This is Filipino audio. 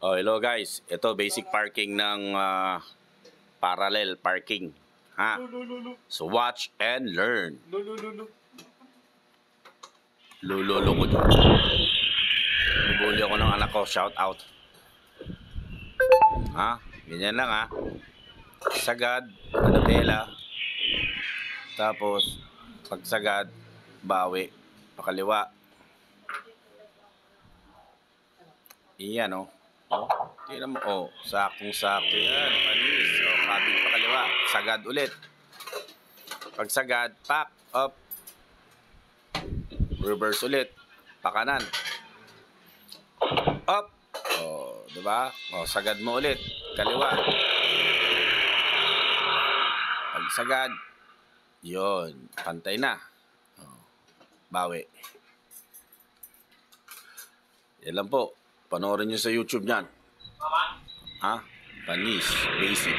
Oh, hello guys. Ito basic parking ng parallel parking. Ha? So watch and learn. Lulolo ko dyan. Bubuli ako ng anak ko. Shout out. Ha? Ganyan lang ha. Sagad, manatela. Tapos, pagsagad, bawi. Pakaliwa. Iyan oh. Oh, tingnan mo. Oh, sakong-sako yan. Panis. Oh, kabig pakaliwa. Sagad ulit. Pagsagad, pack, up. Reverse ulit. Pakanan. Up. Oh, 'di ba? Oh, sagad mo ulit. Kaliwa. Pagsagad, 'yon, pantay na. Oh, bawi. Yan lang po. Panoorin nyo sa YouTube niyan. Ha? Panis. Basic.